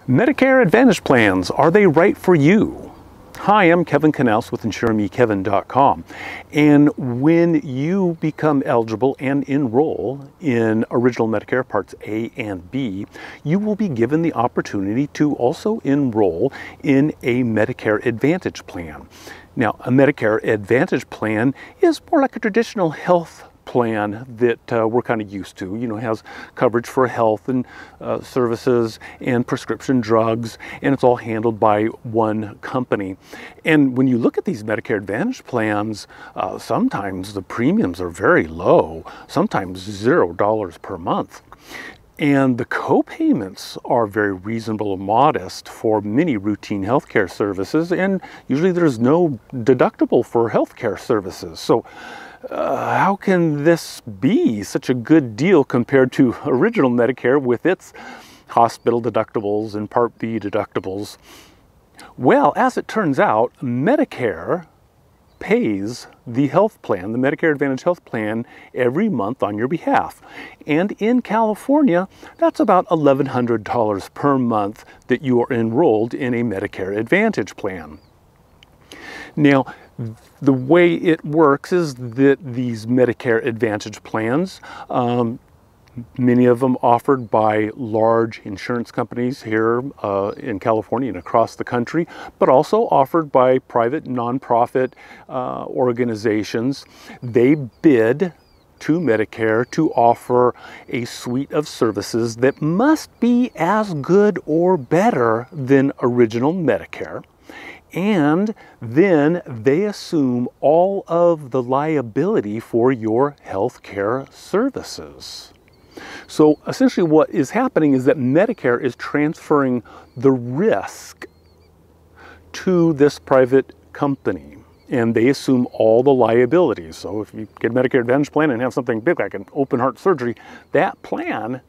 Medicare Advantage plans, are they right for you? Hi, I'm Kevin Knaus with InsureMeKevin.com. And when you become eligible and enroll in Original Medicare Parts A and B, you will be given the opportunity to also enroll in a Medicare Advantage plan. Now, a Medicare Advantage plan is more like a traditional health plan that we're kind of used to. You know, has coverage for health and services and prescription drugs, and it's all handled by one company. And when you look at these Medicare Advantage plans, sometimes the premiums are very low, sometimes $0 per month. And the co-payments are very reasonable and modest for many routine healthcare services, and usually there's no deductible for healthcare services. So how can this be such a good deal compared to Original Medicare with its hospital deductibles and Part B deductibles? Well, as it turns out, Medicare pays the health plan, the Medicare Advantage health plan, every month on your behalf. And in California, that's about $1,100 per month that you are enrolled in a Medicare Advantage plan. Now, the way it works is that these Medicare Advantage plans, many of them offered by large insurance companies here in California and across the country, but also offered by private nonprofit organizations. They bid to Medicare to offer a suite of services that must be as good or better than Original Medicare. And then they assume all of the liability for your health care services. So essentially what is happening is that Medicare is transferring the risk to this private company, and they assume all the liabilities. So if you get a Medicare Advantage plan and have something big like an open heart surgery, that plan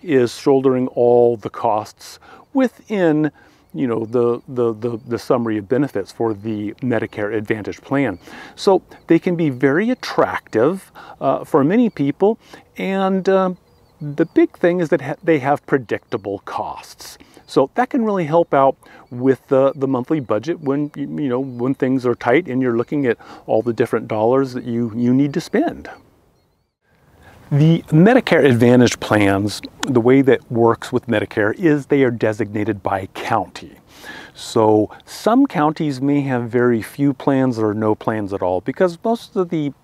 is shouldering all the costs within, you know, the summary of benefits for the Medicare Advantage plan. So they can be very attractive for many people, and the big thing is that they have predictable costs. So that can really help out with the monthly budget when when things are tight and you're looking at all the different dollars that you need to spend. The Medicare Advantage plans, the way that works with Medicare is they are designated by county. So some counties may have very few plans or no plans at all, because most of the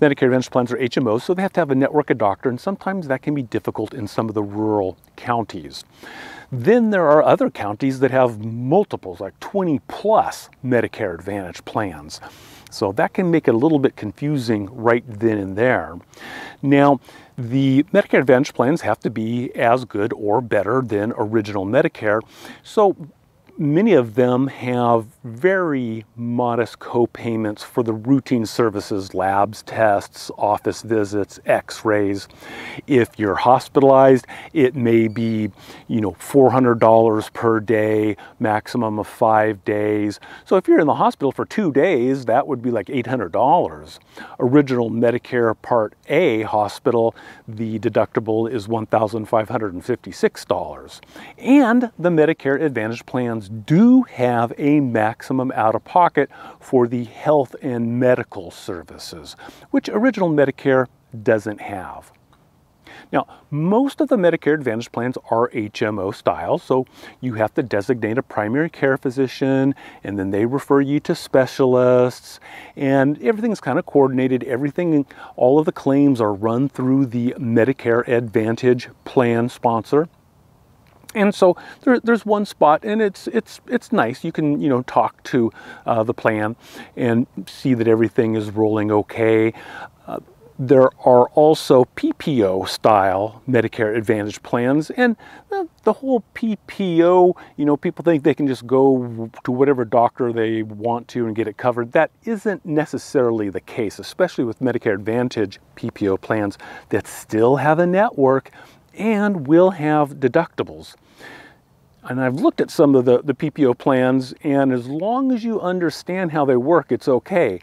Medicare Advantage plans are HMOs, so they have to have a network of doctor, and sometimes that can be difficult in some of the rural counties. Then there are other counties that have multiples, like 20 plus Medicare Advantage plans. So that can make it a little bit confusing right then and there. Now, the Medicare Advantage plans have to be as good or better than Original Medicare. So many of them have very modest co-payments for the routine services, labs, tests, office visits, x-rays. If you're hospitalized, it may be, $400 per day, maximum of 5 days. So if you're in the hospital for 2 days, that would be like $800. Original Medicare Part A hospital, the deductible is $1,556. And the Medicare Advantage plans do have a maximum out-of-pocket for the health and medical services, which Original Medicare doesn't have. Now, most of the Medicare Advantage plans are HMO style, so you have to designate a primary care physician, and then they refer you to specialists, and everything's kind of coordinated. All of the claims are run through the Medicare Advantage plan sponsor. And so there's one spot, and it's nice. You can talk to the plan and see that everything is rolling okay. There are also PPO style Medicare Advantage plans, and the whole PPO, people think they can just go to whatever doctor they want to and get it covered. That isn't necessarily the case, especially with Medicare Advantage PPO plans that still have a network and will have deductibles. And I've looked at some of the PPO plans, and as long as you understand how they work, it's okay.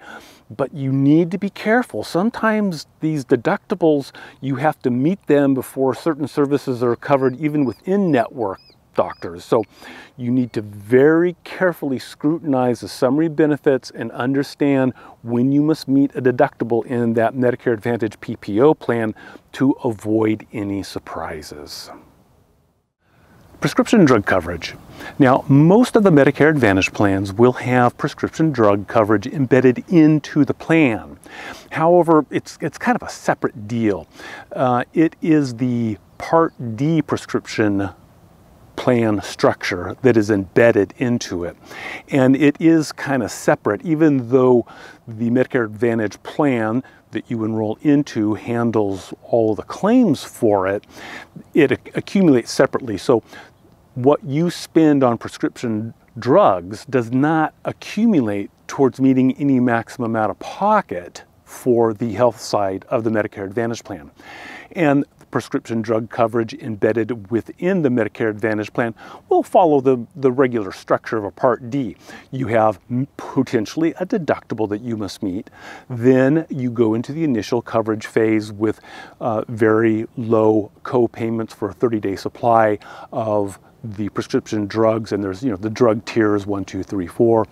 But you need to be careful. Sometimes these deductibles, you have to meet them before certain services are covered even within network doctors. So you need to very carefully scrutinize the summary benefits and understand when you must meet a deductible in that Medicare Advantage PPO plan to avoid any surprises. Prescription drug coverage. Now, most of the Medicare Advantage plans will have prescription drug coverage embedded into the plan. However, it's kind of a separate deal. It is the Part D prescription plan structure that is embedded into it. And it is kind of separate, even though the Medicare Advantage plan that you enroll into handles all of the claims for it, it accumulates separately. So what you spend on prescription drugs does not accumulate towards meeting any maximum out of pocket for the health side of the Medicare Advantage plan. And prescription drug coverage embedded within the Medicare Advantage plan will follow the regular structure of a Part D. You have potentially a deductible that you must meet. Then you go into the initial coverage phase with very low co-payments for a 30-day supply of the prescription drugs, and there's, the drug tiers 1, 2, 3, 4.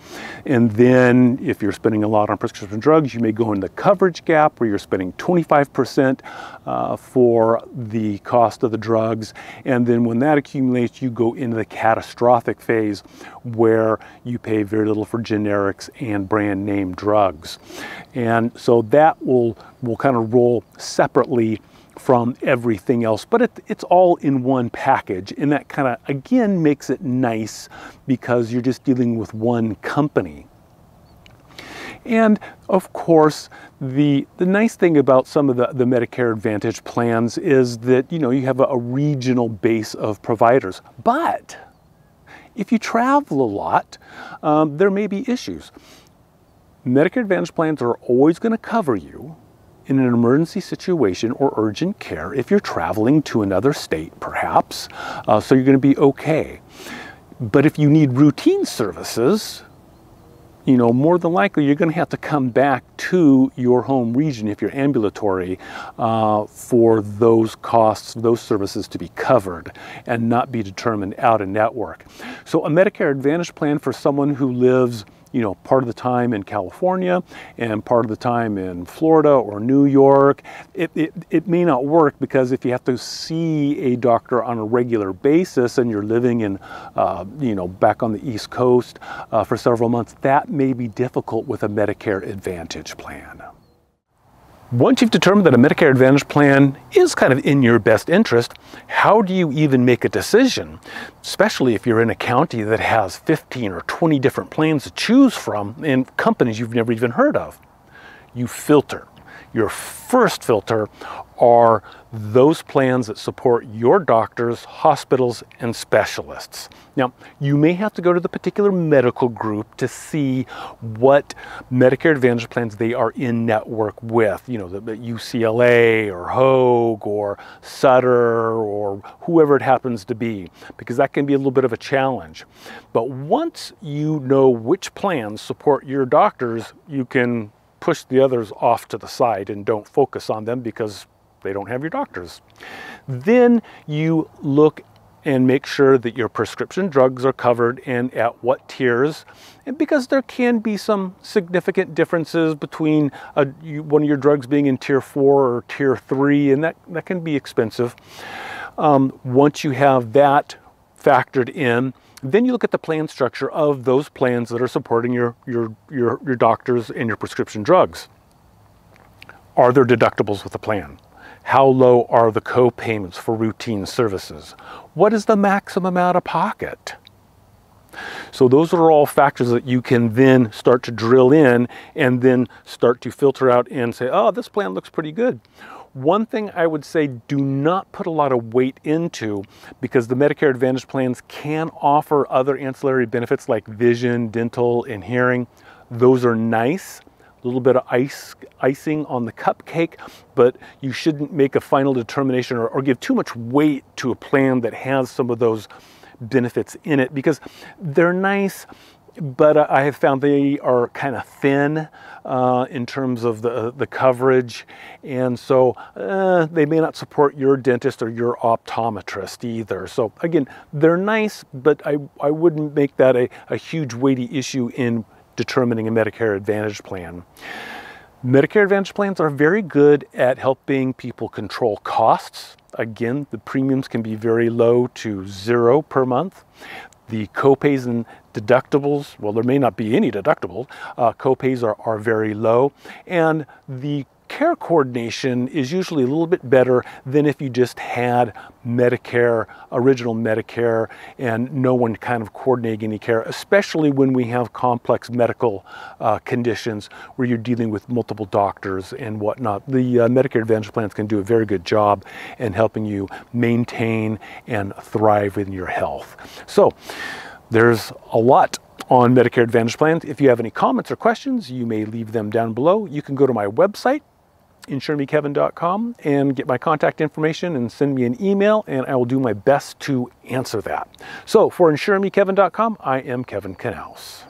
And then if you're spending a lot on prescription drugs, you may go into the coverage gap where you're spending 25% for the cost of the drugs. And then when that accumulates, you go into the catastrophic phase where you pay very little for generics and brand name drugs. And so that will kind of roll separately from everything else, but it's all in one package, and that kind of again makes it nice because you're just dealing with one company. And of course, the nice thing about some of the Medicare Advantage plans is that you have a regional base of providers, but if you travel a lot, there may be issues. Medicare Advantage plans are always going to cover you in an emergency situation or urgent care if you're traveling to another state, perhaps, so you're going to be okay. But if you need routine services, more than likely you're going to have to come back to your home region if you're ambulatory for those costs, those services to be covered and not be determined out of network. So a Medicare Advantage plan for someone who lives part of the time in California and part of the time in Florida or New York, it may not work, because if you have to see a doctor on a regular basis and you're living in, back on the East Coast for several months, that may be difficult with a Medicare Advantage plan. Once you've determined that a Medicare Advantage plan is kind of in your best interest, how do you even make a decision? Especially if you're in a county that has 15 or 20 different plans to choose from and companies you've never even heard of. You filter. Your first filter are those plans that support your doctors, hospitals, and specialists. Now, you may have to go to the particular medical group to see what Medicare Advantage plans they are in network with, the UCLA or Hoag or Sutter or whoever it happens to be, because that can be a little bit of a challenge. But once you know which plans support your doctors, you can push the others off to the side and don't focus on them because they don't have your doctors. Then you look and make sure that your prescription drugs are covered and at what tiers, and because there can be some significant differences between one of your drugs being in tier 4 or tier 3, and that can be expensive. Once you have that factored in, then you look at the plan structure of those plans that are supporting your doctors and your prescription drugs. Are there deductibles with the plan? How low are the co-payments for routine services? What is the maximum out of pocket? So those are all factors that you can then start to drill in and then start to filter out and say, oh, this plan looks pretty good. One thing I would say, do not put a lot of weight into, because the Medicare Advantage plans can offer other ancillary benefits like vision, dental, and hearing. Those are nice. A little bit of icing on the cupcake, but you shouldn't make a final determination or give too much weight to a plan that has some of those benefits in it, because they're nice, but I have found they are kind of thin in terms of the coverage, and so they may not support your dentist or your optometrist either. So again, they're nice, but I wouldn't make that a huge weighty issue in determining a Medicare Advantage plan. Medicare Advantage plans are very good at helping people control costs. Again, the premiums can be very low to zero per month. The copays and deductibles, well, there may not be any deductible. Copays are very low, and the care coordination is usually a little bit better than if you just had Medicare, original Medicare, and no one kind of coordinating any care, especially when we have complex medical conditions where you're dealing with multiple doctors and whatnot. The Medicare Advantage plans can do a very good job in helping you maintain and thrive in your health. So there's a lot on Medicare Advantage plans. If you have any comments or questions, you may leave them down below. You can go to my website, insuremekevin.com, and get my contact information and send me an email, and I will do my best to answer that. So for insuremekevin.com, I am Kevin Knaus.